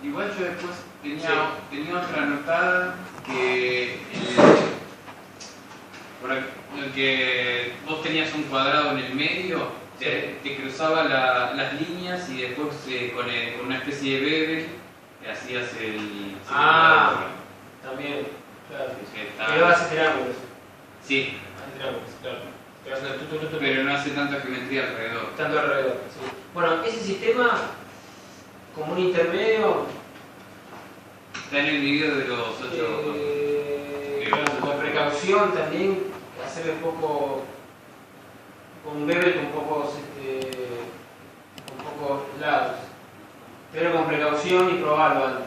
Igual yo después tenía otra anotada que que vos tenías un cuadrado en el medio, te cruzaba las líneas y después con una especie de bevel hacías el... También, claro. Está... Pero hace triángulos. Sí. Hace triángulos, claro. Pero no hace tanta geometría alrededor. Tanto alrededor, sí. Bueno, ese sistema, como un intermedio... Está en el video de los 8... con precaución también, hacerle un poco... con bevel con pocos lados. Pero con precaución y probarlo antes.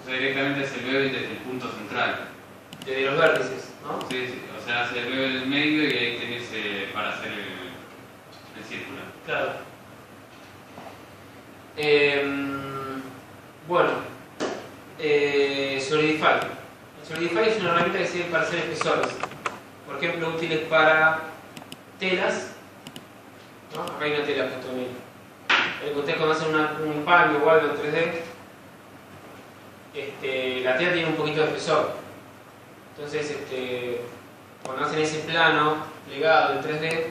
O sea, directamente hace el bevel desde el punto central. Desde los vértices, ¿no? Sí, o sea, hace el bevel en el medio y ahí tenés para hacer el círculo. Claro. Bueno, Solidify. Solidify es una herramienta que sirve para hacer espesores. Por ejemplo, útiles para telas. ¿No? Acá hay una tela justo en ustedes cuando hacen un palio o algo en 3D, la tela tiene un poquito de espesor. Entonces, cuando hacen ese plano plegado en 3D,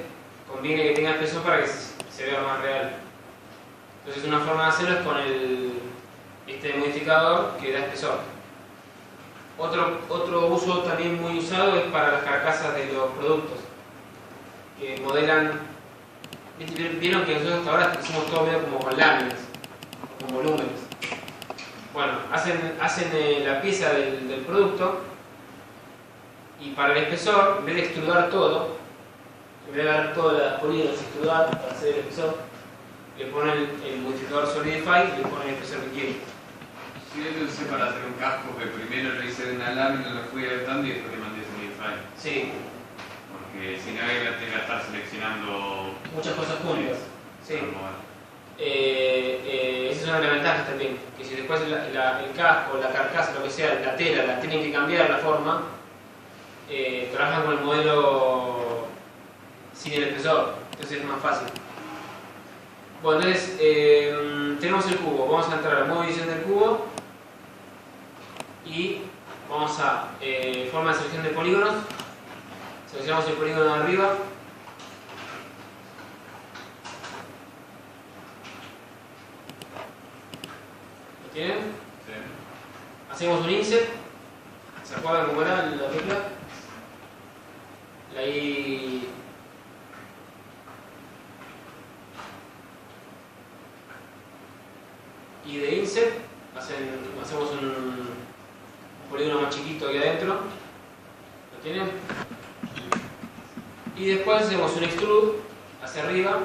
conviene que tenga espesor para que se vea más real. Entonces, una forma de hacerlo es con este modificador que da espesor. Otro uso también muy usado es para las carcasas de los productos, que modelan. Vieron que nosotros ahora hacemos todo medio como con láminas, con volúmenes. Bueno, hacen la pieza del producto y para el espesor, en vez de extrudar todo, en vez de dar todas las polígonos y extrudar para hacer el espesor, le ponen el modificador Solidify y le ponen el espesor que quieren. Sí, yo lo usé para hacer un casco que primero lo hice de una lámina, lo fui adaptando y después le mandé Solidify. Sí. Porque si no iba a estar seleccionando muchas cosas juntas. Sí. Esa es una de las ventajas también, que si después el casco, la carcasa, lo que sea, la tela, la tienen que cambiar la forma, trabajan con el modelo sin el espesor, entonces es más fácil. Bueno, entonces tenemos el cubo, vamos a entrar al modo edición del cubo y vamos a forma de selección de polígonos. Seleccionamos el polígono de arriba. ¿Lo tienen? Sí. Hacemos un insert. ¿Se acuerdan cómo era la regla? La I. Y de insert hacemos un polígono más chiquito aquí adentro. ¿Lo tienen? Y después hacemos un extrude hacia arriba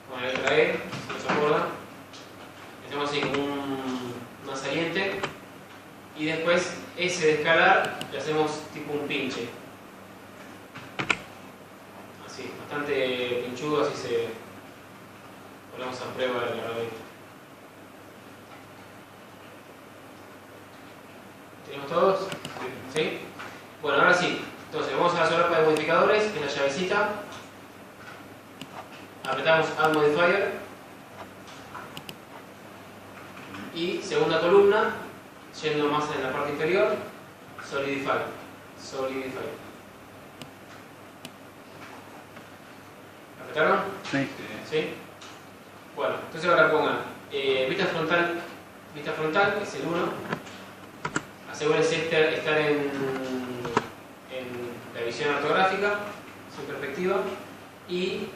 con la letra E, si no se acuerdan. Hacemos así como una saliente y después ese de escalar le hacemos tipo un pinche. Así, bastante pinchudo, así se ponemos a prueba la herramienta. ¿Tenemos todos? ¿Sí? Bueno, ahora sí. Entonces vamos a la solapa de modificadores, que es la llavecita. Apretamos Add Modifier. Y segunda columna, yendo más en la parte inferior, Solidify. Solidify. ¿Apretaron? Sí. ¿Sí? Bueno, entonces ahora pongan vista frontal, que es el 1. Asegúrense estar en la visión ortográfica, sin perspectiva, y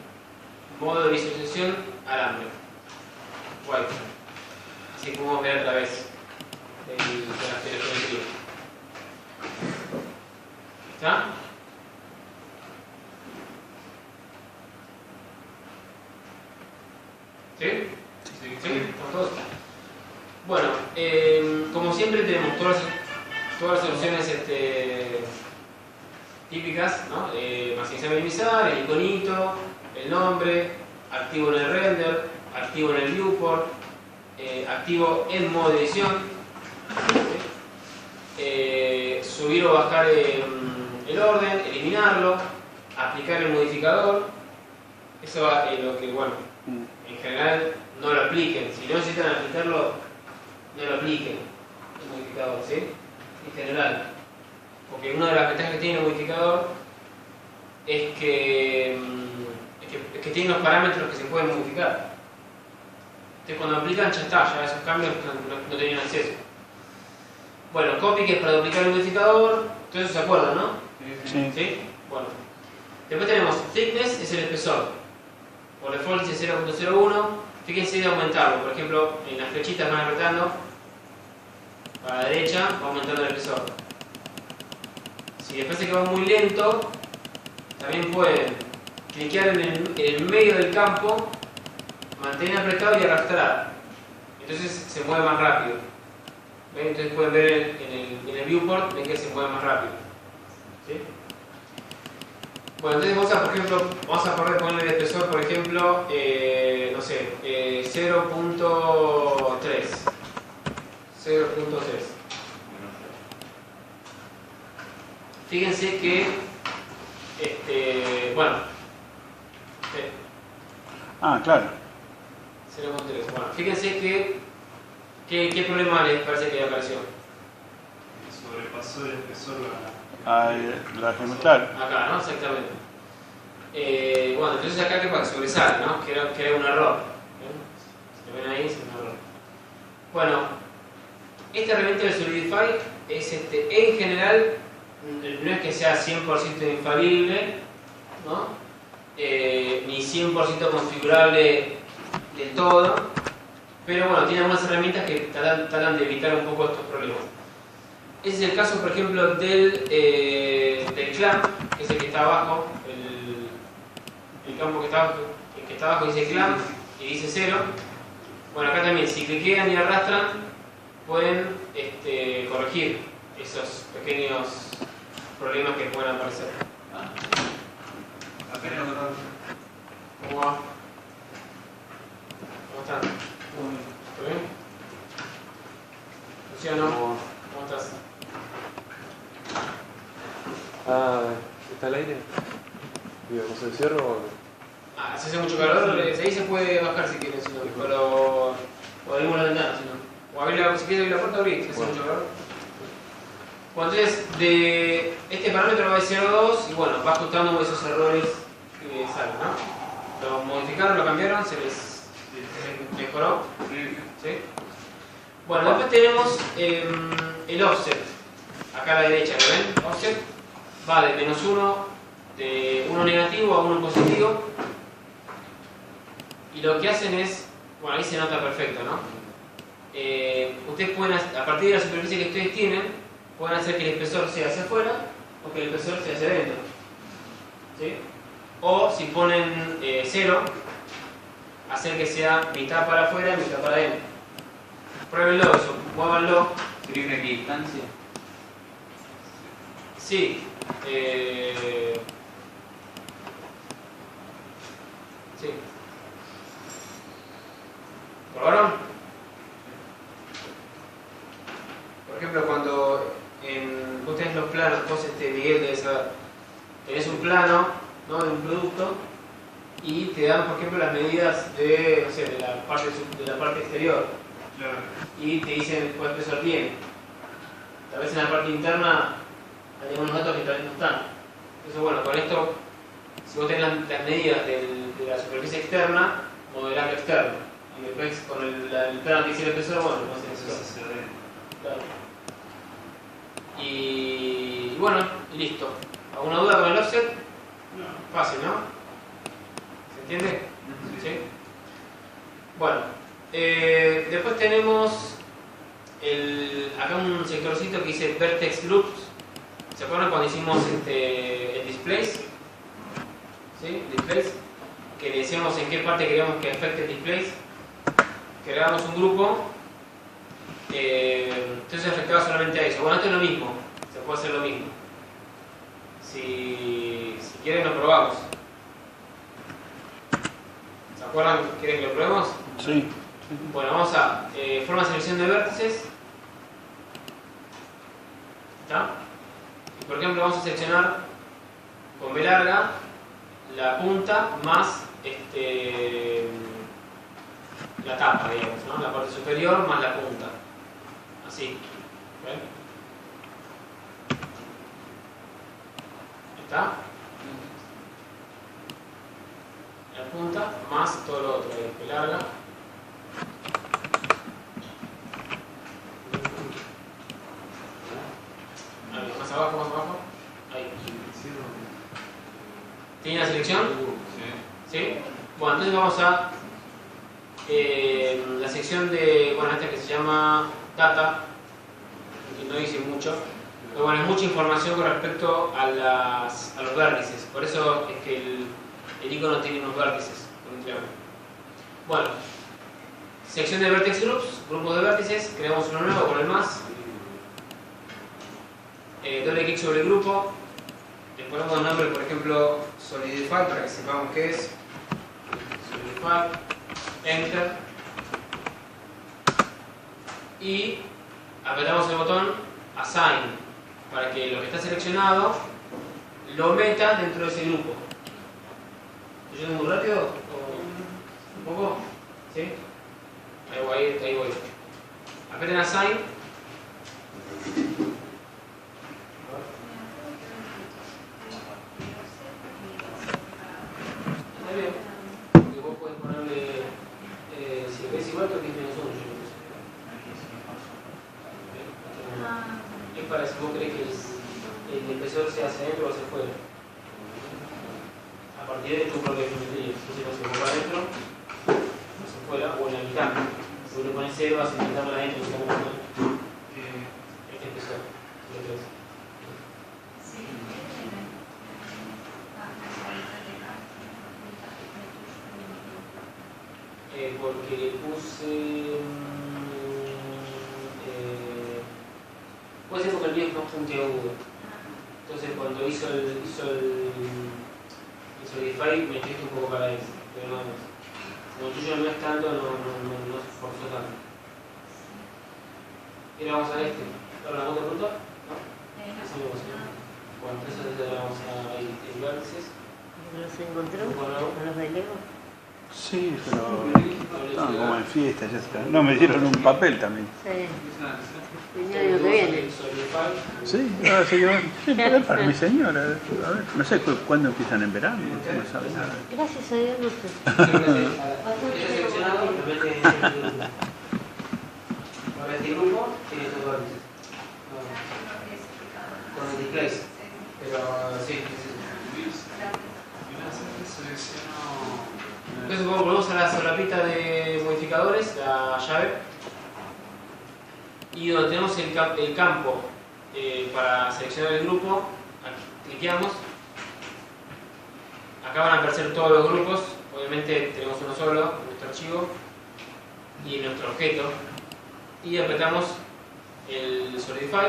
modo de visualización alambre, white. Así podemos ver a través de la telegeometría. ¿Está? ¿Sí? ¿Sí? ¿Estamos todos? Bueno, como siempre tenemos todas las soluciones típicas, ¿no? Maximizar, minimizar, el iconito, el nombre, activo en el render, activo en el viewport, activo en modo de edición, subir o bajar el orden, eliminarlo, aplicar el modificador, Eso es lo que, bueno, en general no lo apliquen. Si no necesitan aplicarlo, no lo apliquen el modificador, ¿sí? En general. Porque una de las ventajas que tiene el modificador es que tiene los parámetros que se pueden modificar. Entonces cuando aplican ya está, ya esos cambios no tenían acceso. Bueno, copy, que es para duplicar el modificador, todo eso se acuerdan, ¿no? Sí. ¿Sí? Bueno. Después tenemos thickness, es el espesor. Por default dice 0.01. Fíjense de aumentarlo. Por ejemplo, en las flechitas van apretando para la derecha, va aumentando el espesor. Si les parece que va muy lento, también pueden cliquear en el medio del campo, mantener apretado y arrastrar. Entonces se mueve más rápido. ¿Ven? Entonces pueden ver en el viewport, ven que se mueve más rápido. ¿Sí? Bueno, entonces vamos a, por ejemplo, vamos a ponerle el espesor, por ejemplo, no sé, 0.3. 0.3. Fíjense que, bueno, claro. 0.3. Bueno, fíjense que, ¿qué problema les parece que apareció? Sobrepasó el espesor La geometral. Acá, ¿no? Exactamente. Bueno, entonces acá que pasa, sobresale, ¿no? Que era un error. Si lo ven ahí, es un error. Bueno, esta herramienta de Solidify es en general, no es que sea 100% infalible, ¿no? Ni 100% configurable del todo, pero bueno, tiene algunas herramientas que tratan de evitar un poco estos problemas. Ese es el caso, por ejemplo, del clamp, que es el que está abajo, el campo que está abajo dice clamp y dice 0. Bueno, acá también, si cliquean y arrastran, pueden corregir esos pequeños problemas que pueden aparecer. ¿Cómo va? ¿Cómo están? ¿Todo bien? Luciano, ¿cómo estás? ¿Está al aire? Digo, ¿no se encierra o...? Si hace mucho calor, ahí se puede bajar si quieren, si no, pero... o abrimos la ventana, si no. O si quieres abrir la puerta, abrir, si hace mucho calor. Bueno, entonces, de este parámetro va de 0 a 2 y bueno, va ajustando esos errores que salen, ¿no? Lo modificaron, lo cambiaron, se les mejoró. ¿Sí? Bueno, después tenemos el offset. Acá a la derecha, ¿lo ven? Offset va de -1, de 1 negativo a 1 positivo. Y lo que hacen es, bueno, ahí se nota perfecto, ¿no? Ustedes pueden, a partir de la superficie que ustedes tienen, pueden hacer que el espesor sea hacia afuera o que el espesor sea hacia adentro. ¿Sí? O si ponen 0, hacer que sea mitad para afuera y mitad para adentro. Pruébenlo eso, muévanlo. ¿Sería una equidistancia? Sí. Sí. ¿Probaron? Por ejemplo, cuando vos tenés los planos, vos Miguel debe saber, tenés un plano, ¿no?, de un producto y te dan, por ejemplo, las medidas de, no sé, de la parte exterior. Claro. Y te dicen cuál espesor tiene. Tal vez en la parte interna hay algunos datos que tal vez no están. Entonces, bueno, con esto, si vos tenés las medidas de la superficie externa, modelarlo externo. Y después con el plano que dice el espesor, bueno, lo haces eso. Claro. Y bueno, listo. ¿Alguna duda con el offset? No. Fácil, ¿no? ¿Se entiende? ¿Sí? Bueno, después tenemos acá un sectorcito que dice Vertex Groups. ¿Se acuerdan cuando hicimos el displays? ¿Sí? Displays. Que le decíamos en qué parte queríamos que afecte el displays. Creábamos un grupo. Entonces afectaba solamente a eso. Bueno, esto es lo mismo. Se puede hacer lo mismo. Si quieren lo probamos. ¿Se acuerdan? ¿Quieren que lo probemos? Sí. Bueno, vamos a forma de selección de vértices. ¿Está? Por ejemplo, vamos a seleccionar con B larga la punta más la tapa, digamos, ¿no? La parte superior más la punta. Así. ¿Ven? ¿Está? La punta más todo lo otro, que larga. Ahí, más abajo, más abajo. Ahí. ¿Tiene la selección? ¿Sí? Bueno, entonces vamos a la sección de, bueno, esta que se llama Data, que no dice mucho, pero bueno, es mucha información con respecto a los vértices, por eso es que el icono tiene unos vértices con un triángulo. Bueno, sección de vertex groups, grupos de vértices, creamos uno nuevo con el más, doble clic sobre el grupo, le ponemos el nombre, por ejemplo, Solidify, para que sepamos qué es. Solidify, Enter, y apretamos el botón Assign, para que lo que está seleccionado lo meta dentro de ese grupo. ¿Estoy yendo muy rápido? ¿O un poco? ¿Sí? Ahí voy. Aprieten Assign. Está bien. Porque vos podés ponerle, si ves igual, que es menos 1. Es para si vos querés que el impresor sea hacia adentro o hacia afuera. A partir de tu propia geometría. Entonces lo hacemos para adentro, hacia afuera o en la mitad. Si vos le pones 0, vas a intentar para adentro, este impresor. Porque le puse... puede ser porque el mío es más puntiagudo. Entonces cuando hizo el Solidify me metiste un poco para eso, pero nada más. Como el tuyo no es tanto, no se esforzó tanto. Y ahora vamos a este. ¿Ahora la otra ruta? ¿No? Así me gusta. Bueno, entonces ahora vamos a ir en vértices. ¿Los encontró? ¿A los de Lego? Sí, pero estaban como en fiesta, ya está. No, me dieron un papel también. Sí. El año que viene. Sí, ahora sí que para mi señora. A ver, no sé cuándo empiezan en verano, no sabe nada. Gracias a Dios no sé. Seleccionado y lo mete en el grupo. Ahora este grupo tiene estos vértices. Con el displace. Pero sí, entonces volvemos a la solapita de modificadores, la llave, y donde tenemos el campo para seleccionar el grupo, aquí cliqueamos. Acá van a aparecer todos los grupos, obviamente tenemos uno solo, nuestro archivo y nuestro objeto, y apretamos el Solidify.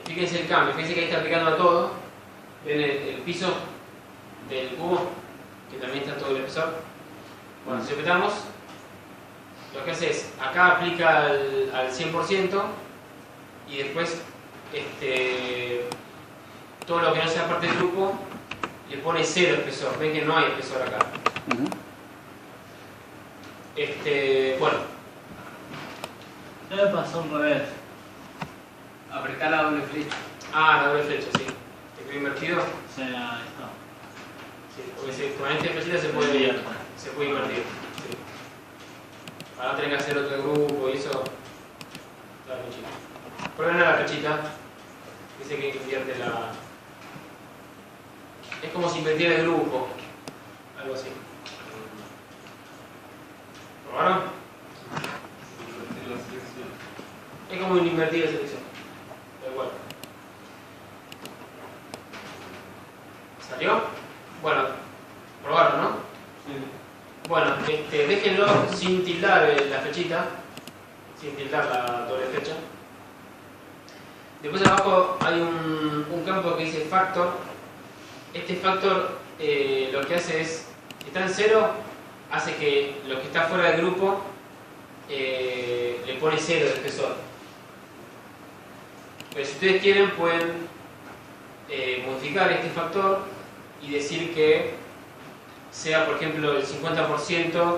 Y fíjense el cambio, fíjense que ahí está aplicando a todo. Ven el piso del cubo, que también está todo el espesor. Bueno, si apretamos, lo que hace es, acá aplica al 100% y después todo lo que no sea parte del grupo le pone 0 espesor. Ven que no hay espesor acá. Bueno. ¿Qué me pasó al revés? Apretá la doble flecha. Ah, la doble flecha, sí. ¿Te quedó invertido? Sí, ahí está. Sí, porque con esta flechita se puede invertir. Sí. Ahora tenés que hacer otro grupo y eso. La flechita. Prueben a la flechita. Dice que invierte la. Es como si invirtiera el grupo. Algo así. ¿Probaron? Es como invertir la selección. Da igual. ¿Salió? Bueno, probaron, ¿no? Sí. Bueno, déjenlo sin tildar la flechita, sin tildar la doble flecha. Después abajo hay un campo que dice factor. Este factor lo que hace es, si está en 0, hace que lo que está fuera del grupo le pone 0 de espesor. Pero si ustedes quieren pueden modificar este factor y decir que sea, por ejemplo, el 50%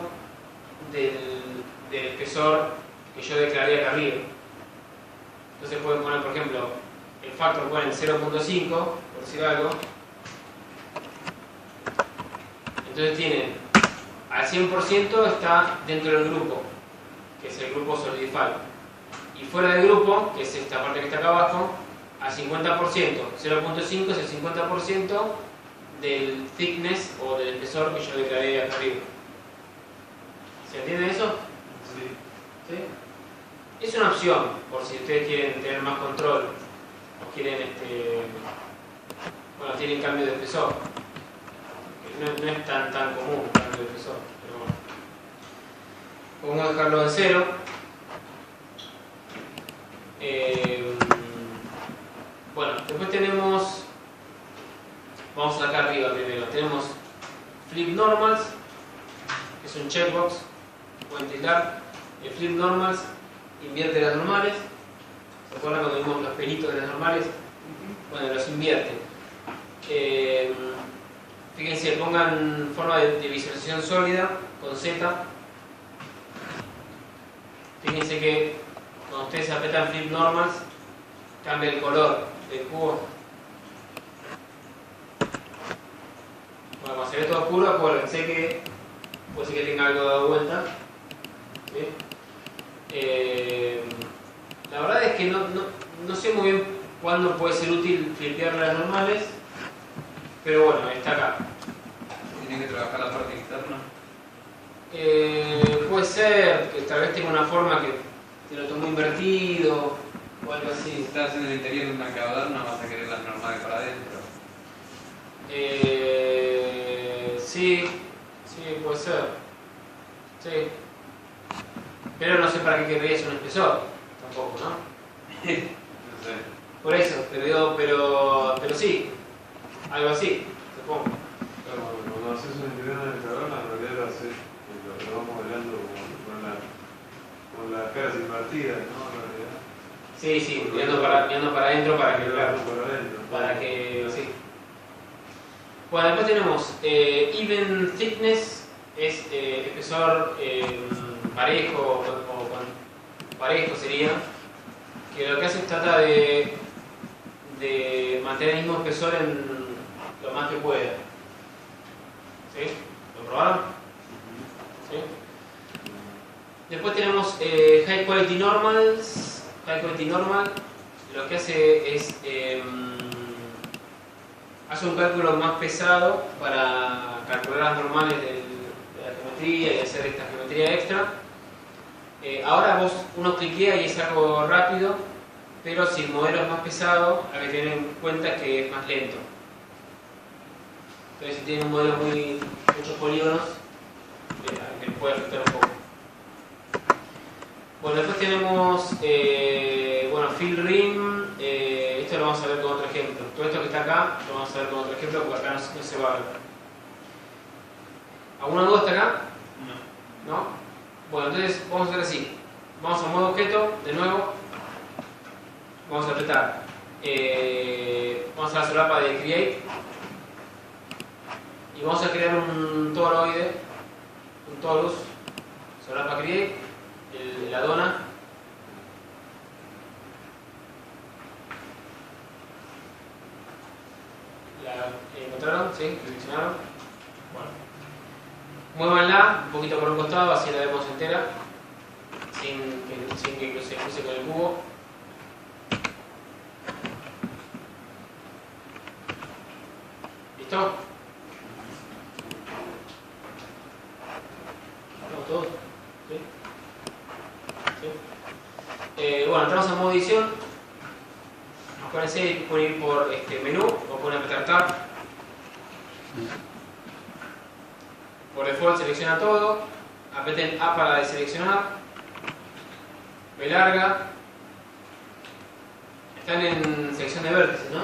del espesor que yo declaré acá arriba. Entonces pueden poner, por ejemplo, el factor ponen 0.5, por decir algo. Entonces tienen, al 100% está dentro del grupo, que es el grupo Solidify. Y fuera del grupo, que es esta parte que está acá abajo, al 50%, 0.5 es el 50% del thickness o del espesor que yo declaré acá arriba. ¿Se entiende eso? Sí. ¿Sí? Es una opción, por si ustedes quieren tener más control o quieren, bueno, tienen cambio de espesor. No es tan común el cambio de espesor, pero bueno. Podemos dejarlo en 0. Bueno, después tenemos, vamos acá arriba primero, tenemos flip normals, que es un checkbox, pueden tildar. El flip normals invierte las normales. ¿Se acuerdan cuando vimos los pelitos de las normales? Bueno, los invierte. Fíjense, pongan forma de visualización sólida con Z. Fíjense que cuando ustedes apretan flip normals, cambia el color del cubo. Bueno, cuando se ve todo oscuro, acuérdense que puede ser que tenga algo dado vuelta. ¿Sí? La verdad es que no sé muy bien cuándo puede ser útil flipear las normales, pero bueno, está acá. ¿Tiene que trabajar la parte externa? Puede ser que tal vez tenga una forma que te lo tomó invertido o algo así. Si estás en el interior de un marcador, no vas a querer las normales para adentro. Sí, puede ser. Sí. Pero no sé para qué querrías un espesor, tampoco, ¿no? No sé. Por eso, pero sí, algo así, supongo. Claro, cuando haces un interior en el cabrón, en realidad lo haces, lo vamos modelando con las caras invertidas, ¿no? En realidad. Sí, mirando para adentro para que Claro, para adentro. para que sí. Bueno, después tenemos even thickness, es espesor parejo o con parejo sería, que lo que hace es trata de mantener el mismo espesor en lo más que pueda. ¿Sí? ¿Lo probaron? ¿Sí? Después tenemos high quality normals. High quality normal lo que hace es hace un cálculo más pesado para calcular las normales de la geometría y hacer esta geometría extra. Ahora uno cliquea y es algo rápido, pero si el modelo es más pesado, hay que tener en cuenta que es más lento. Entonces, si tiene un modelo muchos polígonos, que puede afectar un poco. Bueno, después tenemos fill rim. Esto lo vamos a ver con otro ejemplo. Todo esto que está acá lo vamos a ver con otro ejemplo porque acá no se va a ver. ¿Alguna duda hasta acá? ¿No? Bueno, entonces vamos a hacer así. Vamos a modo objeto, de nuevo. Vamos a apretar. Vamos a la solapa de create. Y vamos a crear un toroide, un torus, solapa create, la dona. ¿La encontraron? ¿Sí? ¿Seleccionaron? Bueno. Muévanla un poquito por un costado, así la vemos entera, sin que se cruce con el cubo. ¿Listo? ¿Estamos todos? ¿Sí? ¿Sí? Bueno, entramos en modo edición. Acuérdense, pueden ir por menú o pueden apretar Tab. Por default selecciona todo. Aprieten A para deseleccionar. B larga. Están en sección de vértices, ¿no?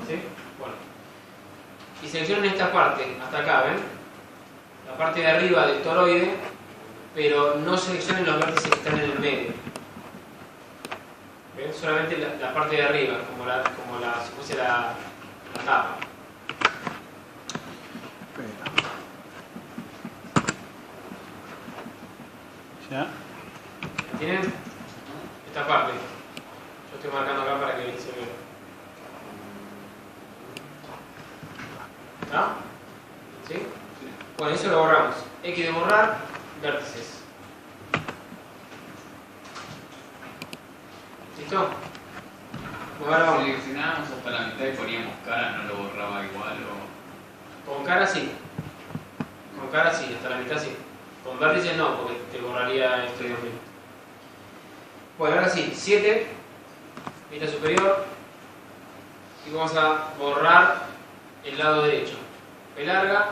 ¿Sí? Bueno. Y seleccionen esta parte, hasta acá, ¿ven? La parte de arriba del toroide, pero no seleccionen los vértices que están en el medio. ¿Ven? Solamente la parte de arriba, si fuese la tapa. ¿Ya? ¿Tienen? Esta parte. Yo estoy marcando acá para que se vea. ¿Está? ¿Sí? Bueno, eso lo borramos. X de borrar, vértices. ¿Listo? Bueno, ahora vamos. Seleccionábamos hasta la mitad y poníamos cara, no lo borraba igual o... Con cara sí. Con cara sí, hasta la mitad sí. Con vértices no, porque te borraría esto también. Bueno, ahora sí, 7, mitad superior. Y vamos a borrar el lado derecho. P larga.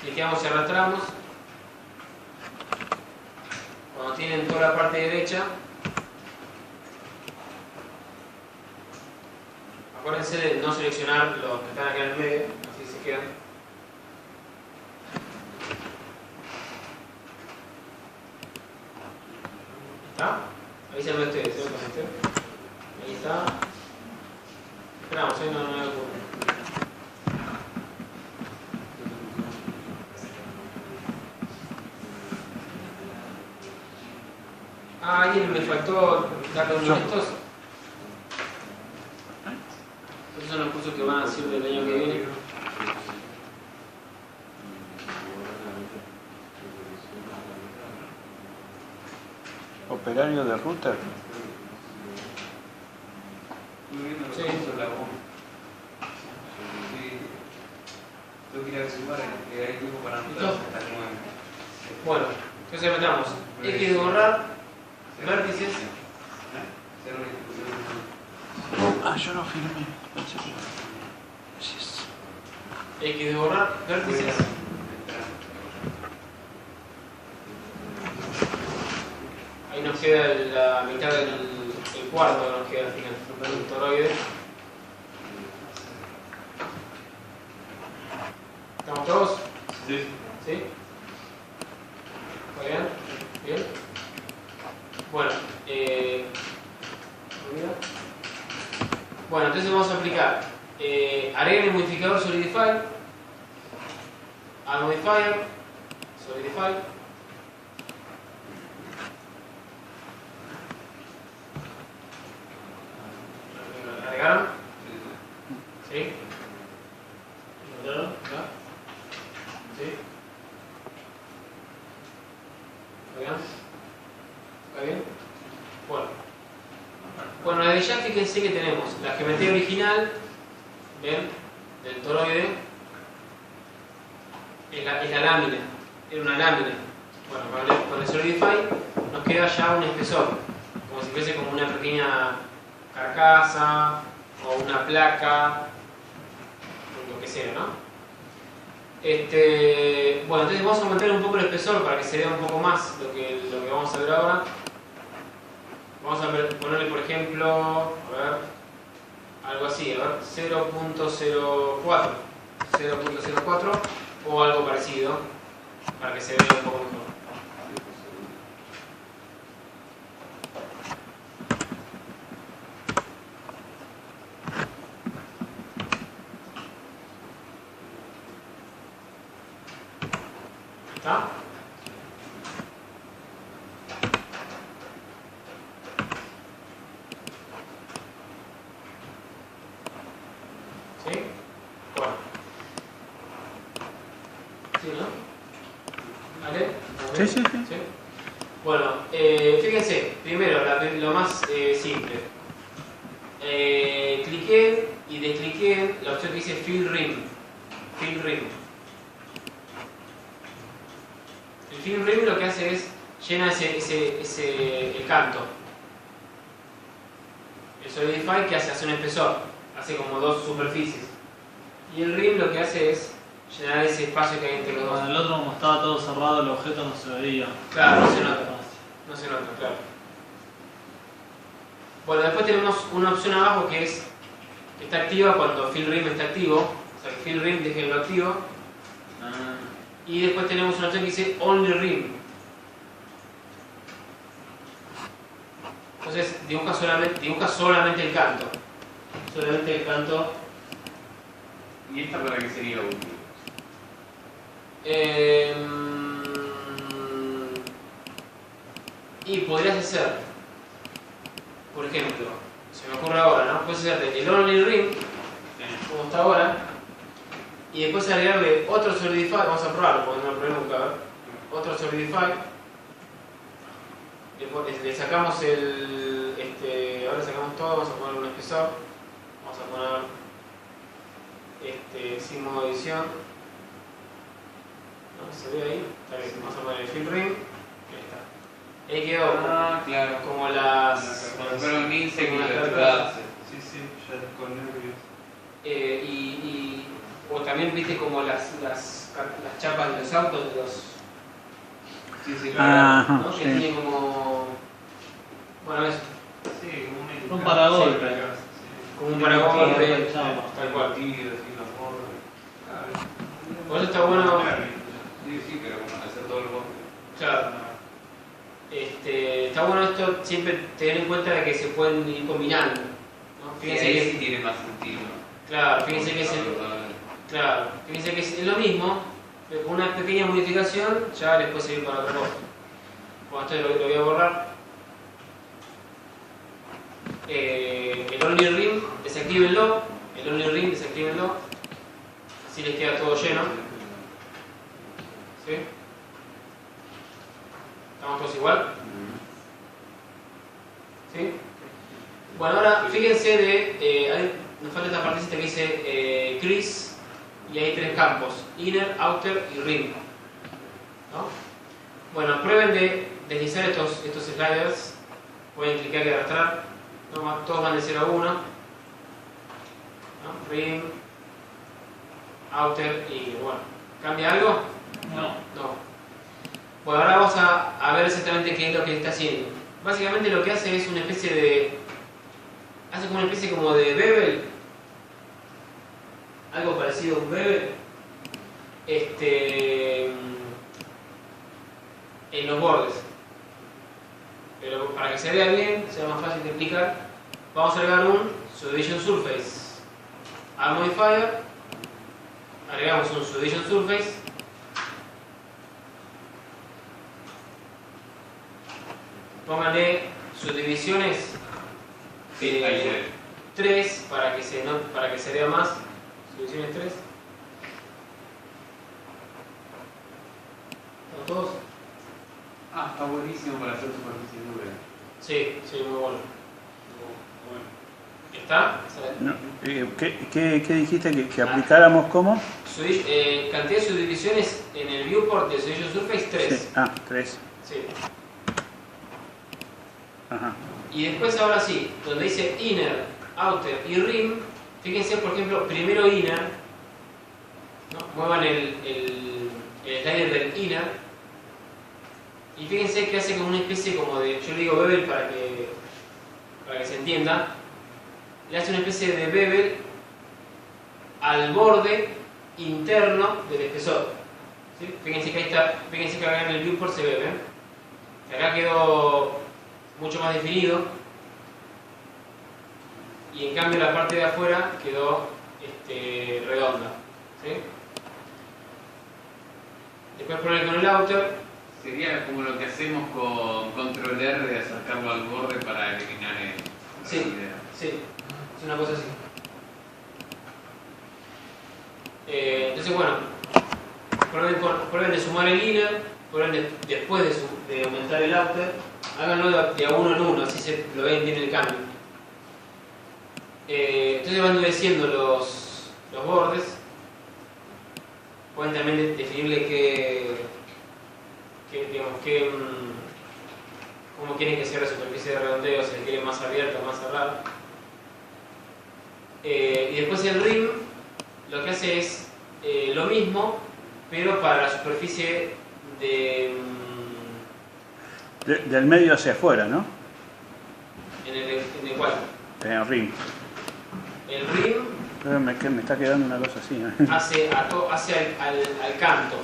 Cliqueamos y arrastramos. Cuando tienen toda la parte derecha, acuérdense de no seleccionar los que están acá en el medio, así se quedan. ¿Está? Avísenme ustedes, ¿sí? Ahí está. Esperamos, ahí no hay ocurre. Ah, alguien me faltó darle uno de estos. Estos son los cursos que van a hacer del año que viene. Operario de router. Estuve viendo los Sí. cursos de la UOM. Sí. Tengo que ir a ver su lugar, que hay tiempo para anotar ¿Listo? hasta el 9. Bueno, entonces metamos X de borrar, vértices. Cero la discusión. Ah, yo no firmé. Pensé que... Yes. X de borrar, vértices. Ahí nos queda la mitad el cuarto, nos queda al final. Un toroide. ¿Estamos todos? Sí. ¿Sí? ¿Está bien? ¿Bien? Bueno, bueno, entonces vamos a aplicar agregar el modificador Solidify al modifier Solidify. ¿Agregaron? ¿Sí? ¿Agregaron? ¿Ya? ¿Sí? ¿Está bien? ¿Está bien? Bueno, desde ya fíjense que tenemos la geometría original, ¿ven? Del toroide, es la lámina, era una lámina. Bueno, con el Solidify nos queda ya un espesor, como si fuese como una pequeña carcasa o una placa, lo que sea, ¿no? Bueno, entonces vamos a aumentar un poco el espesor para que se vea un poco más lo que vamos a ver ahora. Vamos a ponerle, por ejemplo, a ver, algo así, a ver, 0.04 o algo parecido para que se vea un poco mejor. ¿Está? ¿Sí? Bueno. ¿Sí, no? ¿Vale? Sí, sí, sí. ¿Sí? Bueno, fíjense, primero, lo más simple. Cliqué y descliqué la opción que dice Fill Rim. Fill Rim. El Fill Rim lo que hace es llena el canto. El Solidify que hace un espesor, hace como dos superficies. Y el Rim lo que hace es llenar ese espacio que hay entre los dos. Con el otro, como estaba todo cerrado, el objeto no se veía. Claro, no se nota. No se nota, claro. Bueno, después tenemos una opción abajo que está activa cuando Fill Rim está activo. O sea, que Fill Rim déjenlo activo. Y después tenemos una opción que dice Only Rim. Entonces dibuja solamente el canto. Solamente el canto. ¿Y esta para qué sería útil? Y podrías hacer, por ejemplo, se me ocurre ahora, ¿no? Puedes hacerte el only ring, como está ahora, y después agregarle otro solidify, vamos a probarlo porque no lo probé nunca, a ver. Otro solidify, le sacamos el, ahora sacamos todo, vamos a poner un espesor, vamos a poner sin modo edición, ¿no? ¿Se ve ahí? Está bien, vamos a poner el fill ring, ahí está. Ahí quedó claro. como las... Cuando fueron insect y las las cartas. Sí, sí, ya con nervios. O también viste como las chapas de los autos, de los... Sí, sí, Ah, claro. ¿no? sí. Que tiene como... Bueno, eso. Sí, como Un paragolpe. Como un paragolpe, Sí, tal cual. Tiros y los bordes. Por eso está bueno... Sí, sí, pero como hacer todo el bosque. Claro. Está bueno esto siempre tener en cuenta de que se pueden ir combinando, ¿no? Fíjense Fíjense que que... sí tiene más sentido. Claro, fíjense que es claro, fíjense que es lo mismo, pero con una pequeña modificación ya les puede servir para otra cosa. Bueno, esto lo voy a borrar. El only ring, desactívenlo. El only ring, desactívenlo. Así les queda todo lleno. ¿Sí? ¿Estamos todos igual? ¿Sí? Bueno, ahora fíjense nos falta esta partecita que dice crease y hay tres campos, inner, outer y ring, ¿no? Bueno, prueben de deslizar estos sliders, pueden clicar y arrastrar, ¿no? Todos van de 0 a 1, ¿no? Ring, outer y bueno, ¿cambia algo? No. Bueno, ahora vamos a ver exactamente qué es lo que está haciendo. Básicamente lo que hace es una especie de... hace como una especie como de bevel, algo parecido a un bevel, en los bordes. Pero para que se vea bien, sea más fácil de explicar, vamos a agregar un Subdivision Surface al modifier, agregamos un Subdivision Surface, pónganle subdivisiones 3 para que se vea más. Subdivisiones 3. ¿Están todos? Está buenísimo para hacer superficie dura. Sí, muy bueno. ¿Está? No, ¿qué dijiste que aplicáramos cómo? Cantidad de subdivisiones en el viewport de Subdivision Surface 3. Sí. 3. Sí. Ajá. Y después ahora sí, donde dice inner, outer y ring, fíjense por ejemplo, primero inner, ¿no? Muevan el slider del inner y fíjense que hace como una especie como de, yo le digo bevel para que se entienda, le hace una especie de bevel al borde interno del espesor. ¿Sí? Fíjense que ahí está, fíjense que acá en el viewport se ve, ¿ven? Acá quedó mucho más definido y en cambio la parte de afuera quedó redonda, ¿sí? Después poner con el outer. Sería como lo que hacemos con Control R de acercarlo al borde para eliminar la Sí. idea. Sí, es una cosa así. Entonces bueno, prueben de sumar el inner, prueben después de aumentar el outer, háganlo de a uno en uno, así se lo ven bien el cambio. Entonces van endureciendo los bordes. Pueden también definirle cómo quieren que sea la superficie de redondeo, si la quieren más abierta o más cerrada. Y después el rim lo que hace es lo mismo, pero para la superficie Del medio hacia afuera, ¿no? en el cual En el ring. el rim Pero me está quedando una cosa así, ¿no? hace al canto.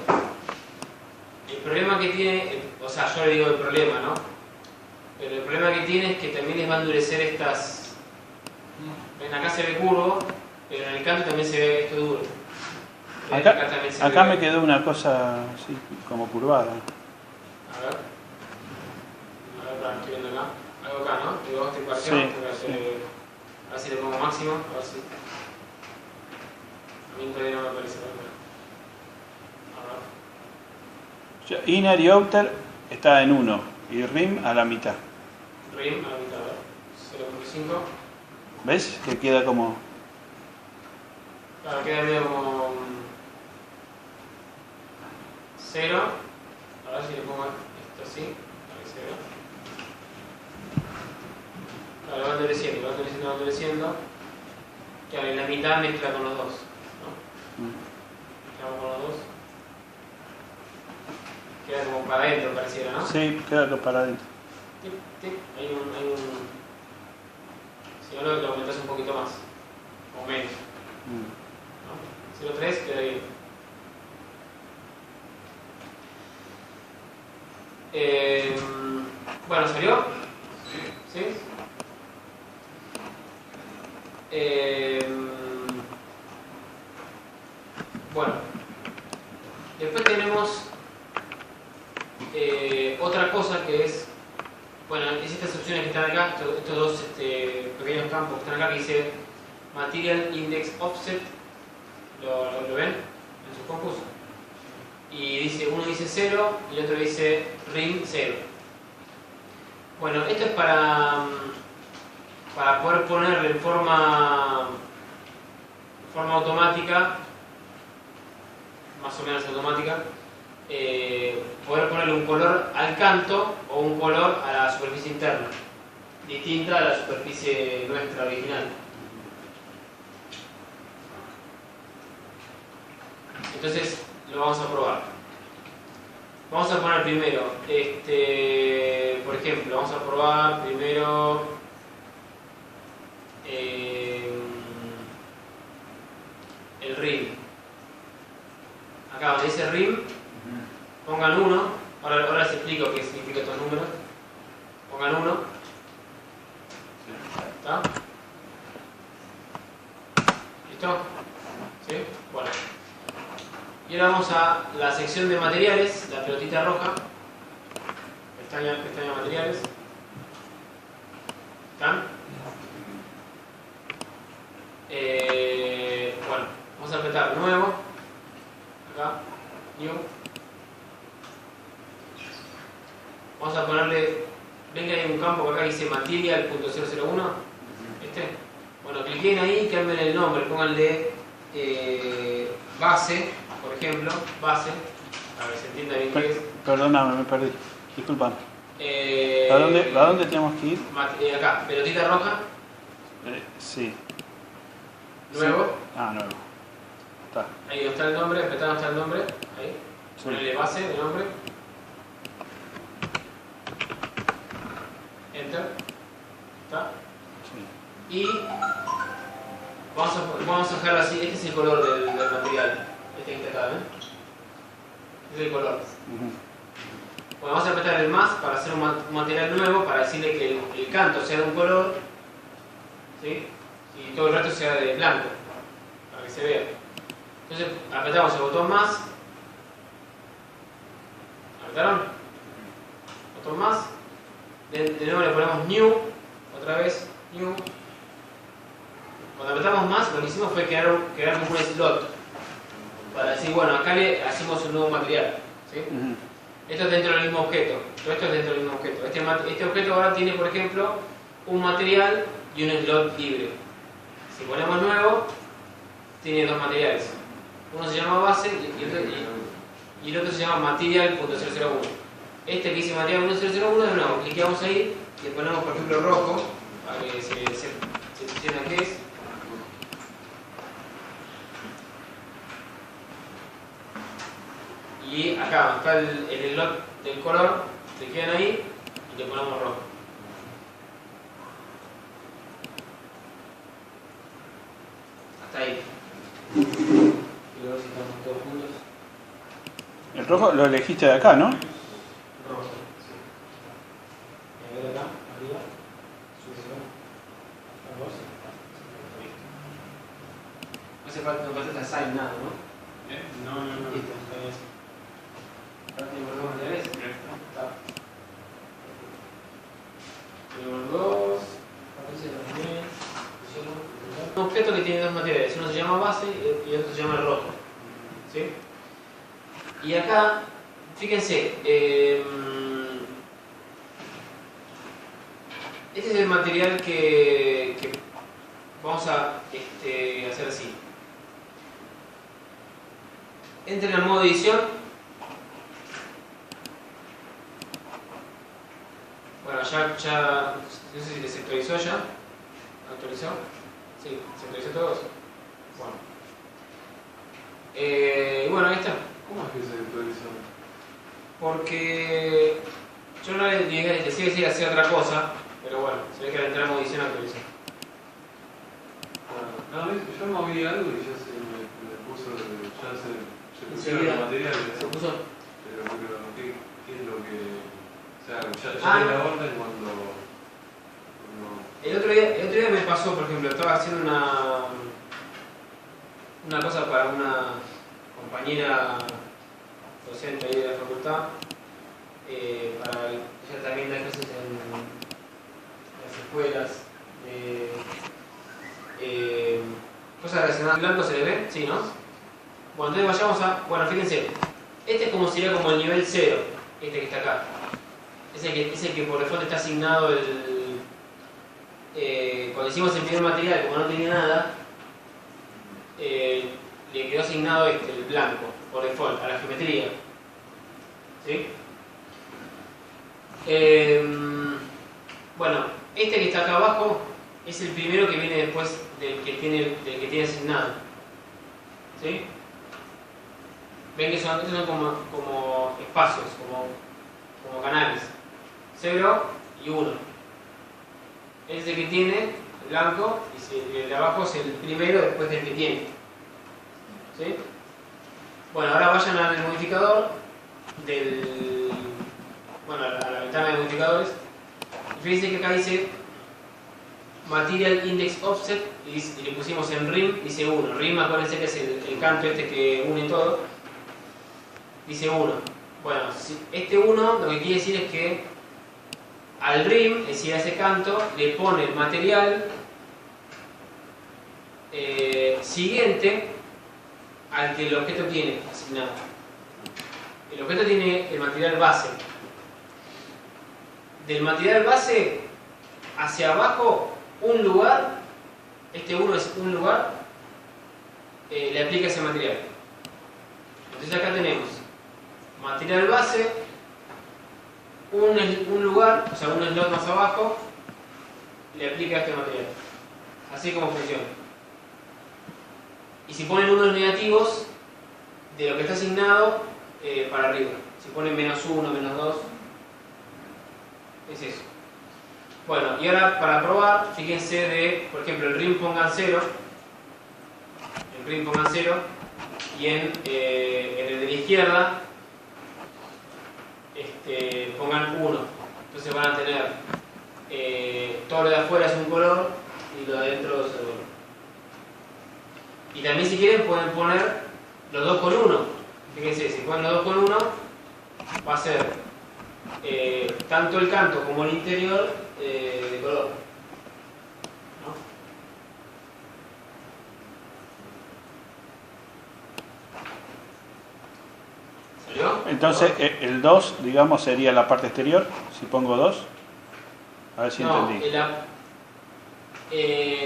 El problema que tiene, o sea, yo le digo el problema, ¿no? Pero el problema que tiene es que también les va a endurecer estas. Ven, acá se ve curvo, pero en el canto también se ve esto duro. Acá me quedó una cosa así, como curvada. A ver, Ahora estoy viendo acá. Algo acá, ¿no? Digo, este parcial. Sí, A ver si le pongo máximo. A ver si. A mí todavía no me aparece. A ver. Inner y outer está en 1 y rim a la mitad. Rim a la mitad, a ver. 0.5. ¿Ves? Que queda como... Claro, queda medio como 0. A ver si le pongo esto así, para que se vea. Claro, va endureciendo, va endureciendo, va endureciendo. Claro, en la mitad mezcla con los dos, ¿no? Mezclamos con los dos. Queda como para adentro, pareciera, ¿no? Sí, queda para adentro. Tip, tip. Hay un... Si no, lo aumentas un poquito más, o menos. ¿No? 0.3 queda bien. Bueno, ¿salió? ¿Sí? Bueno, después tenemos otra cosa que es, bueno, es estas opciones que están acá, estos dos pequeños campos que están acá que dice Material Index Offset, ¿lo ven en sus compus? Y dice, uno dice 0 y el otro dice rim 0. Bueno, esto es para poder ponerle en forma automática, más o menos automática, poder ponerle un color al canto o un color a la superficie interna, distinta a la superficie nuestra original. Entonces lo vamos a probar. Vamos a poner primero, por ejemplo, vamos a probar primero el rim. Acá donde dice rim, pongan 1. Ahora les explico qué significan estos números. Pongan 1. ¿Está? ¿Listo? ¿Sí? Bueno. Y ahora vamos a la sección de materiales, la pelotita roja. Pestaña materiales. ¿Están? Bueno, vamos a apretar nuevo. Acá, new. Vamos a ponerle, ven que hay un campo que acá dice material.001. Bueno, cliquen ahí y cambien el nombre, pónganle base, por ejemplo, base, a ver si entienda bien qué es. Perdóname, me perdí. Disculpa. ¿A dónde tenemos que ir? Acá, pelotita roja. Sí. Nuevo. Sí. Ah, nuevo. Está. Ahí donde está el nombre, apretá donde está el nombre. Ahí. Sí. Ponele base de nombre. Enter. ¿Está? Sí. Y vamos a dejarlo así. Este es el color del material. Este que está acá, ¿ven? Este es el color. Bueno, vamos a apretar el más para hacer un material nuevo, para decirle que el canto sea de un color, ¿sí? Y todo el resto sea de blanco, para que se vea. Entonces apretamos el botón más. ¿Apretaron? Botón más. De nuevo le ponemos new, otra vez new. Cuando apretamos más, lo que hicimos fue crear como un slot para decir, bueno, acá le hacemos un nuevo material, ¿sí? Esto es dentro del mismo objeto. Todo esto es dentro del mismo objeto. Este objeto ahora tiene, por ejemplo, un material y un slot libre. Si ponemos nuevo, tiene dos materiales. Uno se llama base y el otro se llama material.001. Este que dice material.001, de nuevo, cliqueamos ahí y le ponemos, por ejemplo, rojo, para que se entienda qué es. Y acá está el slot del color, se quedan ahí y le ponemos rojo. Hasta ahí. Y luego si estamos todos juntos. El rojo lo elegiste de acá, ¿no? Rojo, sí. Y a ver acá, arriba, sucesión. No hace falta, no pasa assign nada, ¿no? No. Listo, está bien. Ahora tenemos los materiales. Está. objeto que tiene dos materiales, uno se llama base y otro se llama rojo. ¿Sí? Y acá, fíjense, este es el material que vamos a hacer así. Entren al modo edición. Bueno, ya no sé si se actualizó ya. ¿Actualizó? Sí, se actualizó todos. Bueno, ahí está. ¿Cómo es que se actualizó? Porque yo no le decía que hacía otra cosa, pero bueno, se ve que al entrar en edición actualizó. No, yo moví algo y ya se me puso, ya se pusieron Enseguida. los materiales. ¿Se puso? Pero ¿qué es lo que...? O sea, ya Ah. di la orden cuando... El otro día me pasó, por ejemplo, estaba haciendo una cosa para una compañera docente ahí de la facultad, para ella también da clases en las escuelas, cosas relacionadas. ¿Blanco se le ve? Sí, ¿no? Bueno, entonces vayamos a... Bueno, fíjense, este es como sería como el nivel 0, este que está acá. Es el que por default está asignado cuando hicimos el primer material, como no tenía nada, le quedó asignado el blanco, por default, a la geometría. ¿Sí? Bueno, este que está acá abajo es el primero que viene después del que tiene asignado. ¿Sí? Ven que estos son como espacios, como canales. 0 y 1. Este es el que tiene el blanco y el de abajo es el primero después del que tiene. ¿Sí? Bueno, ahora vayan al modificador bueno, a la ventana de modificadores. Y fíjense que acá dice Material Index Offset y le pusimos en RIM, dice 1. RIM, acuérdense que es el canto este que une todo. Dice 1. Bueno, este 1 lo que quiere decir es que al RIM, es decir, a ese canto, le pone el material siguiente al que el objeto tiene asignado. El objeto tiene el material base. Del material base hacia abajo, un lugar, este 1 es un lugar, le aplica ese material. Entonces acá tenemos material base, un lugar, o sea, un slot más abajo, le aplica este material. Así como funciona. Y si ponen unos negativos de lo que está asignado, para arriba. Si ponen -1, -2, es eso. Bueno, y ahora para probar, fíjense por ejemplo, el RIM pongan 0, y en el de la izquierda pongan 1. Entonces van a tener todo lo de afuera es un color y lo de adentro es otro color. Y también si quieren pueden poner los 2 con 1. Fíjense, si ponen los 2 con 1 va a ser tanto el canto como el interior de color. ¿No? ¿Salió? Entonces, el 2, digamos, sería la parte exterior, si pongo 2. A ver si No, entendí.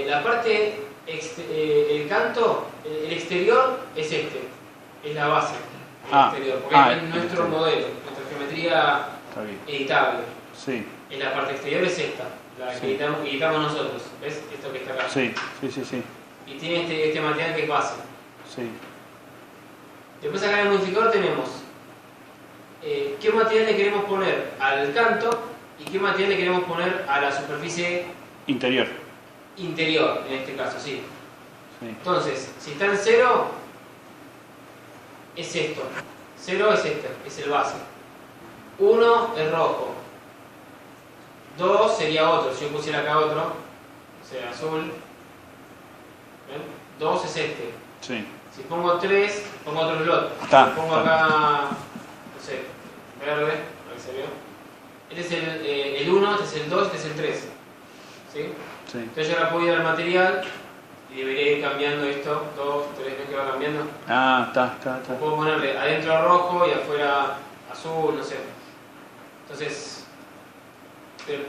la parte, el canto, el exterior es es la base, el exterior, porque es nuestro modelo, nuestra geometría Está bien. editable. Sí, En la parte exterior es esta, la que editamos nosotros, ¿ves? Esto que está acá. sí. Y tiene este material que es base. Sí. Después acá en el modificador tenemos qué material le queremos poner al canto y qué material le queremos poner a la superficie Interior. interior, en este caso, sí. Sí. Entonces, si está en 0, es esto. 0 es este, es el base. 1 es rojo. 2 sería otro, si yo pusiera acá otro, o sea, azul. ¿Ven? 2 es este. Sí. Si pongo 3, pongo otro slot. Está, Si pongo acá, no sé, verde, a ver si se vio. Este es el 1, este es el 2, este es el 3. ¿Sí? Sí. Entonces yo ahora puedo ir al material y debería ir cambiando esto 2, 3 veces que va cambiando. Ah, está. O puedo ponerle adentro rojo y afuera azul, no sé. Entonces,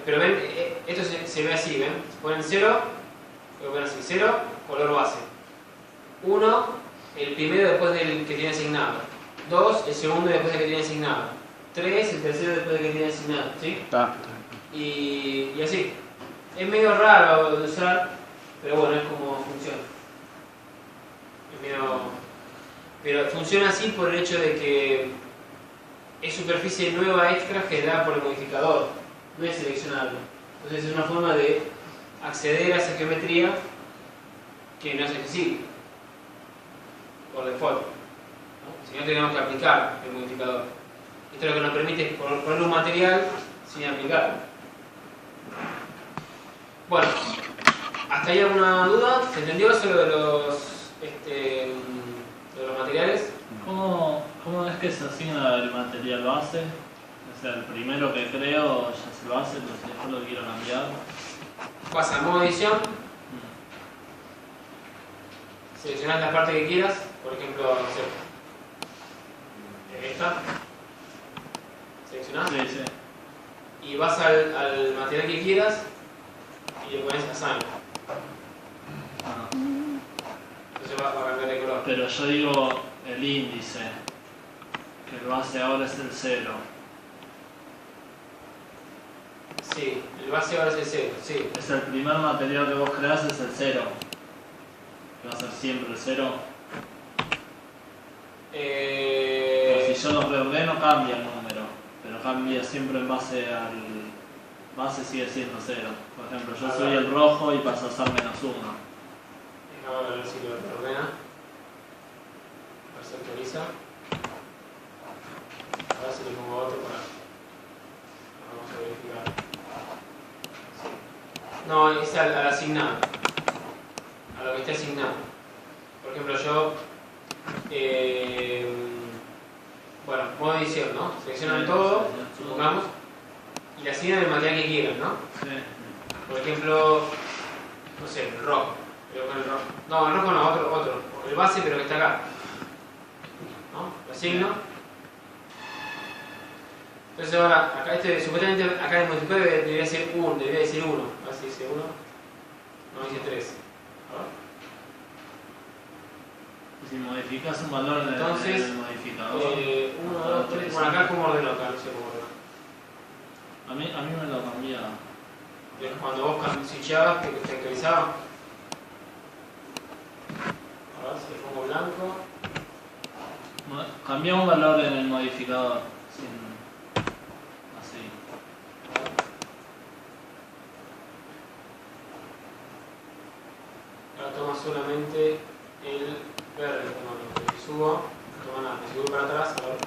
pero ven, esto se ve así, ¿ven? Se ponen 0, lo ponen así, 0, color base. 1, el primero después del que tiene asignado. 2, el segundo después del que tiene asignado. 3, el tercero después del que tiene asignado, ¿sí? Está. Y así. Es medio raro de usar, pero bueno, es como funciona. Es medio... Pero funciona así por el hecho de que es superficie nueva extra generada por el modificador, no es seleccionable. Entonces es una forma de acceder a esa geometría que no es accesible por default, ¿no? Si no, tenemos que aplicar el modificador. Esto es lo que nos permite poner un material sin aplicarlo. Bueno, ¿hasta ahí alguna duda? ¿Se entendió eso de los materiales? ¿Cómo es que se asigna el material base? O sea, el primero que creo ya es el base, pero si después lo quiero cambiar. Vas al modo edición, seleccionas la parte que quieras, por ejemplo, no sé, esta, seleccionás, Sí. y vas al material que quieras y le pones assign. Ah. Entonces va a cambiar de color. Pero yo digo el índice, que el base ahora es el 0. Sí, el base ahora es el 0, sí. Es el primer material que vos creás, es el 0. Que va a ser siempre el 0. Pero si yo lo reordeno cambia el número, pero cambia siempre en base al... base sigue siendo 0. Por ejemplo, yo soy el rojo y pasa a ser -1. Ahora a ver si lo ordena. A ver si actualiza. Ahora si le pongo otro para... Vamos a verificar. No, es al asignado. A lo que esté asignado. Por ejemplo, yo... bueno, modo edición, ¿no? Seleccionan todo, supongamos, y le asignan el material que quieran, ¿no? Sí. Por ejemplo, no sé, el rojo. Pero con el rojo. No, el rojo no, otro. El base, pero que está acá. ¿No? Lo asigno. Entonces ahora, acá supuestamente acá en el modificador debería ser 1, debería decir 1. A ver si dice 1. No dice 3. Si modificas un valor en Entonces, el modificador. 1, 2, 3. Bueno, acá como ordenó, acá no sé cómo ordenó. A mí me lo cambia. Cuando vos switchabas, que te actualizaba. A ver si le pongo blanco. Cambia un valor en el modificador. Así. Ahora toma solamente el verde. Si subo, toma nada. Si subo para atrás, a ver.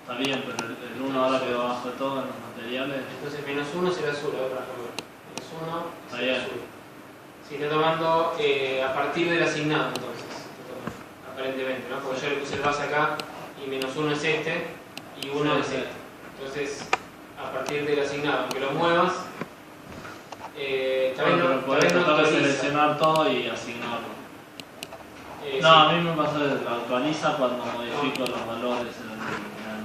Está bien, pero el 1 ahora quedó abajo de todo en los materiales. Entonces -1 será azul, a ver, por ejemplo. -1 Está será bien. azul. Si está tomando a partir del asignado, entonces. Aparentemente, ¿no? Porque yo le puse el base acá y -1 es este y 1 Sí, es sí. este. Entonces, a partir del asignado, aunque lo muevas, tal vez no podés tratar de actualiza. seleccionar todo y asignarlo. Sí. No, a mí me pasa que lo actualiza cuando modifico los valores en el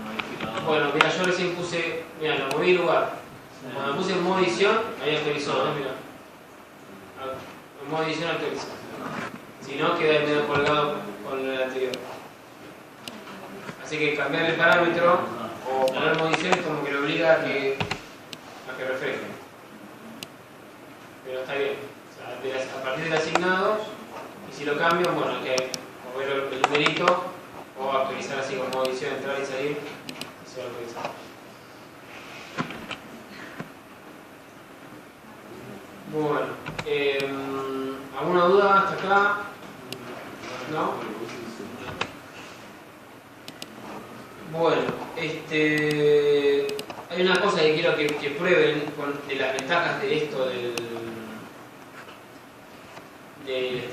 modificador. Bueno, mira, yo recién puse, mira, lo moví el lugar. Sí. Cuando puse en modo edición, ahí actualizó, ¿no? Mira. En modo edición actualiza. Si no, queda medio colgado con el anterior. Así que cambiar el parámetro o poner modo edición es como que lo obliga a que refleje. Pero está bien. O sea, a partir del asignado, y si lo cambio, bueno, hay que mover el numerito o actualizar así con modo edición, entrar y salir, y se va a actualizar. Bueno, ¿alguna duda hasta acá? ¿No? Bueno, hay una cosa que quiero que prueben de las ventajas de esto del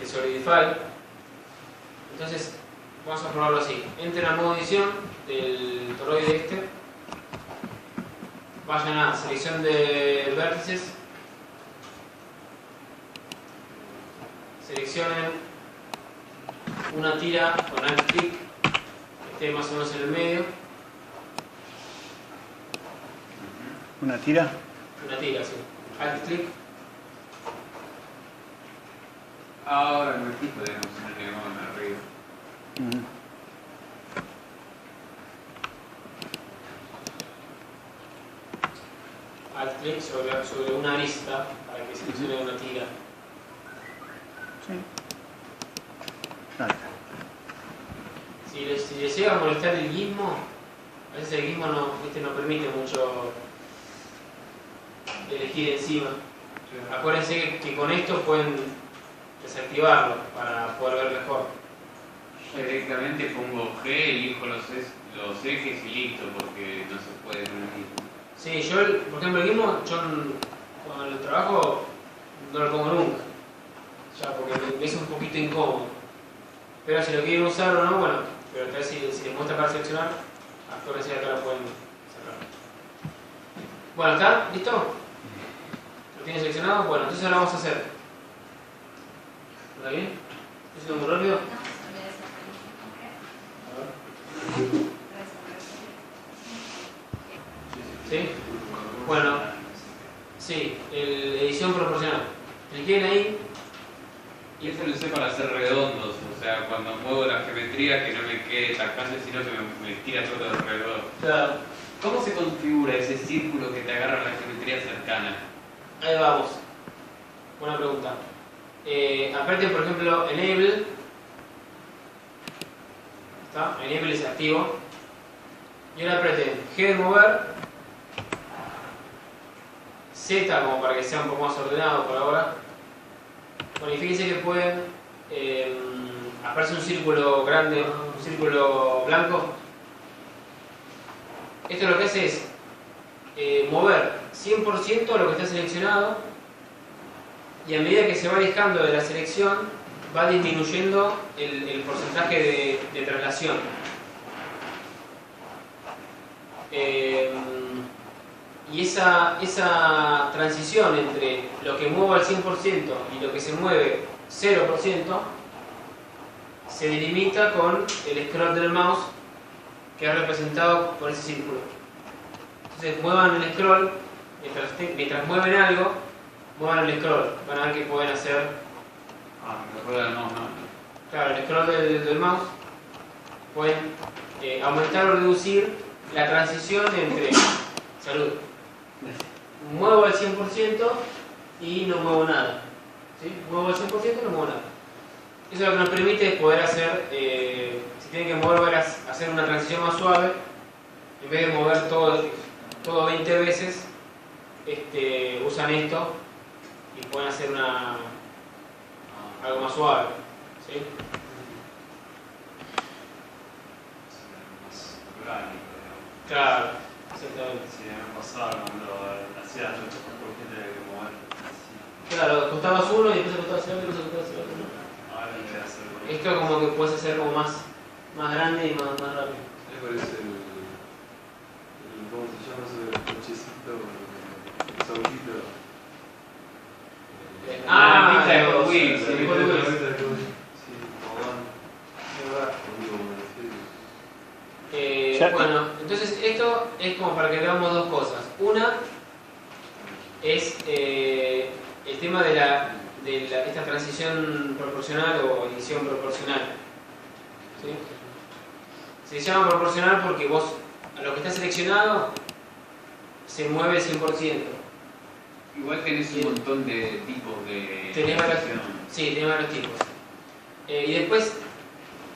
Solidify. Entonces, vamos a probarlo así. Entren a modo edición del toroide este. Vayan a selección de vértices. seleccionen una tira con alt click que esté más o menos en el medio. ¿Una tira? Una tira, sí. Alt click. Ahora en el equipo debemos tener que mover arriba. Ujú. Alt click sobre una arista para que seleccione una tira. Sí. Ahí está. Si les llega a molestar el gizmo, a veces el gizmo no permite mucho elegir encima. Acuérdense que con esto pueden desactivarlo para poder ver mejor. Yo directamente pongo G, elijo los ejes y listo, porque no se puede con el mismo. Sí, yo, por ejemplo, el gizmo, cuando lo trabajo, no lo pongo nunca. Ya, porque me es un poquito incómodo. Pero si lo quieren usar o no, bueno, pero tal vez si les muestra para seleccionar, acuérdense que acá lo pueden sacar. Bueno, ¿está? ¿Listo? ¿Lo tienen seleccionado? Bueno, entonces ahora vamos a hacer. ¿Está bien? ¿Estoy haciendo muy rápido? ¿Sí? Bueno, sí, edición proporcional. Cliquen ahí. Y eso lo usé para hacer redondos, o sea, cuando muevo la geometría que no me quede tacante, sino que me tira todo alrededor. Claro. ¿Cómo se configura ese círculo que te agarra la geometría cercana? Ahí vamos. Buena pregunta. Aprieten, por ejemplo, Enable. ¿Está? Enable es activo. Y ahora aprieten G de mover. Z como para que sea un poco más ordenado por ahora. Bueno, y fíjense que pueden aparece un círculo grande, un círculo blanco. Esto lo que hace es mover 100% lo que está seleccionado, y a medida que se va alejando de la selección va disminuyendo el porcentaje de traslación. Y esa transición entre lo que muevo al 100% y lo que se mueve 0% se delimita con el scroll del mouse, que es representado por ese círculo. Entonces muevan el scroll, mientras mueven algo, muevan el scroll. Van a ver que pueden hacer. Me rueda el mouse, ¿no? Claro, el scroll del mouse. Pueden aumentar o reducir la transición entre. Salud. Muevo al 100% y no muevo nada. ¿Sí? Muevo al 100% y no muevo nada. Eso lo que nos permite es poder hacer, si tienen que mover, hacer una transición más suave, en vez de mover todo 20 veces, usan esto y pueden hacer algo más suave. ¿Sí? Claro, exactamente. Sí, me pasaba cuando hacía yo porque tenía que mover así. Claro, acostabas uno y después acostabas el otro y después acostabas el otro, ¿no? Ahora lo voy a hacer con Esto como que puedes hacer como más grande y más rápido. ¿Qué parece cómo se llama ese cochecito? El saurito. La pista de Hot Wheels, Sí, sí, Hot Hot Wheels. Sí, De verdad. Ya. Bueno, entonces esto es como para que veamos dos cosas. Una es el tema de esta transición proporcional o edición proporcional. ¿Sí? Se llama proporcional porque vos, a lo que está seleccionado, se mueve el 100%. Igual tenés un montón de tipos de Tenés varios, transición. sí, tenés varios tipos. Y después,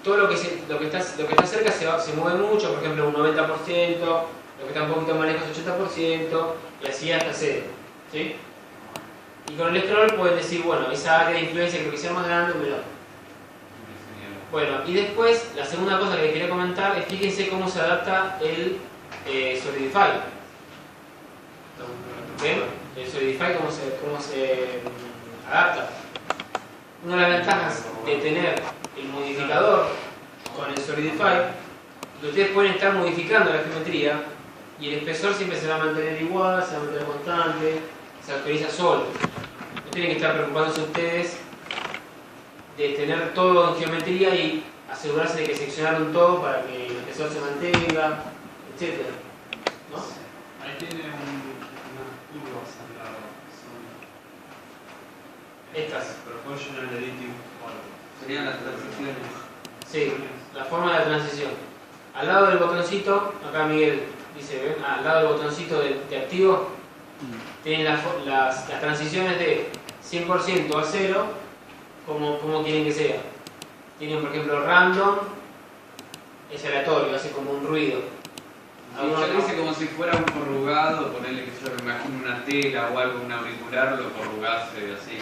todo lo que está cerca se mueve mucho, por ejemplo un 90%, lo que está un poquito más lejos 80%, y así hasta 0. ¿Sí? Y con el scroll pueden decir, bueno, esa área de influencia creo que sea más grande o menor. Bueno, y después, la segunda cosa que les quería comentar es, fíjense cómo se adapta el Solidify. ¿Ven? El Solidify cómo se adapta. Una de las ventajas de tener el modificador con el Solidify, que ustedes pueden estar modificando la geometría y el espesor siempre se va a mantener igual, se va a mantener constante, se actualiza solo. No tienen que estar preocupándose ustedes de tener todo en geometría y asegurarse de que seccionaron todo para que el espesor se mantenga, etc. ¿No? Ahí tiene unas curvas al lado. Son Estas. Proportional Additive Order. Serían las transiciones. Sí, la forma de la transición. Al lado del botoncito, acá Miguel dice, ¿ven? Al lado del botoncito de activo, tienen las transiciones de 100% a 0, como quieren que sea. Tienen, por ejemplo, random, es aleatorio, hace como un ruido. Yo lo hice como si fuera un corrugado, ponerle que yo me imagino una tela o algo, un auricular, lo corrugase así.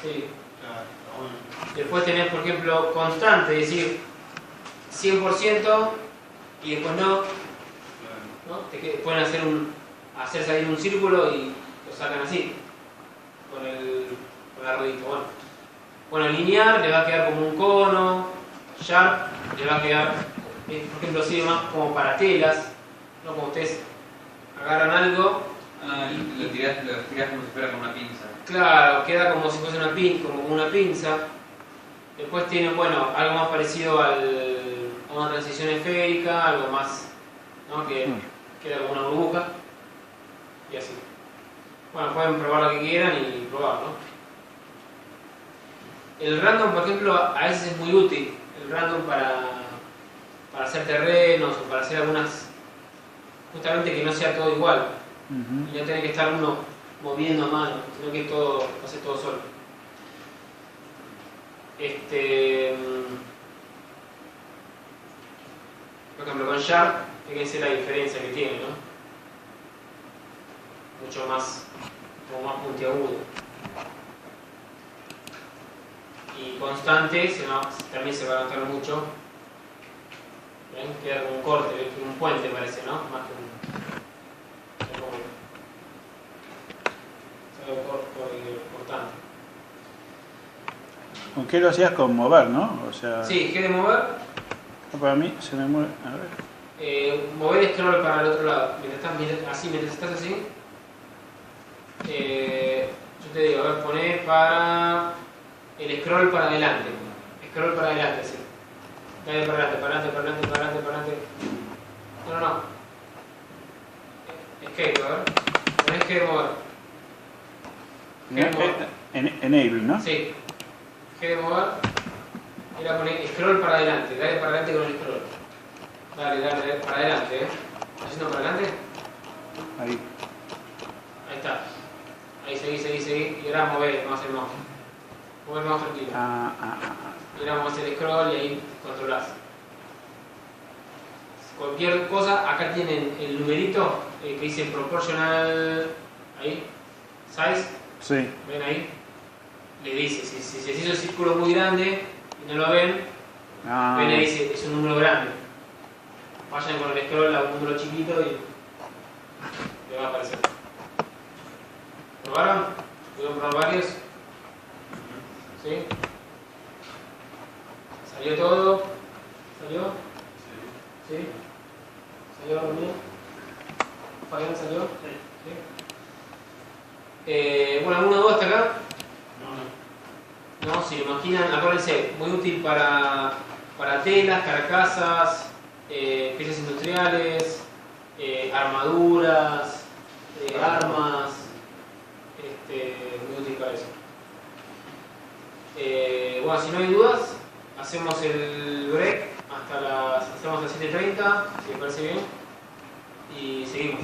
Sí. Claro, está bueno. Después tenés, por ejemplo, constante, es decir, 100% y después no. ¿No? Pueden hacer salir un círculo y lo sacan así, con la ruedita. Bueno, linear le va a quedar como un cono, sharp le va a quedar, por ejemplo, así más como para telas, ¿no? Como ustedes agarran algo Y lo tirás como si fuera con una pinza. Claro, queda como si fuese como una pinza. Después tienen, bueno, algo más parecido a una transición esférica, algo más, ¿no? Que queda como una burbuja. Y así. Bueno, pueden probar lo que quieran y probar, ¿no? El random, por ejemplo, a veces es muy útil. El random para hacer terrenos o para hacer algunas... Justamente que no sea todo igual. Y no tiene que estar uno moviendo a mano, sino que todo hace todo solo. Por ejemplo, con Sharp, fíjense la diferencia que tiene, ¿no? Mucho más, como más puntiagudo. Y constante, también se va a notar mucho. ¿Ven? Queda como un corte, un puente parece, ¿no? Más que un... cortante. ¿Con qué lo hacías? Con mover, ¿no? O sea, Sí, ¿qué de mover? para mí se me mueve. A ver. Mover scroll para el otro lado. Mientras estás así, yo te digo, a ver, poner para el scroll para adelante. Scroll para adelante, sí. Dale para adelante, para adelante, para adelante, para adelante, para adelante. No. Escape, a ver. Pones que mover. Enable, ¿no? Sí. G de mover. Y ahora poner scroll para adelante. Dale para adelante con el scroll. Dale para adelante, ¿eh? ¿Estás haciendo para adelante? Ahí. Ahí está. Ahí seguí. Y ahora mover más el mouse. Mover más tranquilo. Y ahora vamos a hacer el scroll y ahí controlás. Cualquier cosa, acá tienen el numerito que dice proportional. Ahí. Size. Sí. ¿Ven ahí? Le dice, si se hizo el círculo muy grande y no lo ven, ven ahí dice, es un número grande. Vayan con el scroll a un número chiquito y le va a aparecer. ¿Probaron? ¿Pudieron probar varios? ¿Sí? ¿Salió todo? ¿Salió? ¿Sí? ¿Salió algo mío? ¿Fabián salió? ¿Sí? Bueno, ¿alguna duda hasta acá? No, si lo imaginan, acuérdense, muy útil para telas, carcasas, piezas industriales, armaduras, armas, muy útil para eso. Bueno, si no hay dudas, hacemos el break hasta hacemos las 7:30, si les parece bien, y seguimos.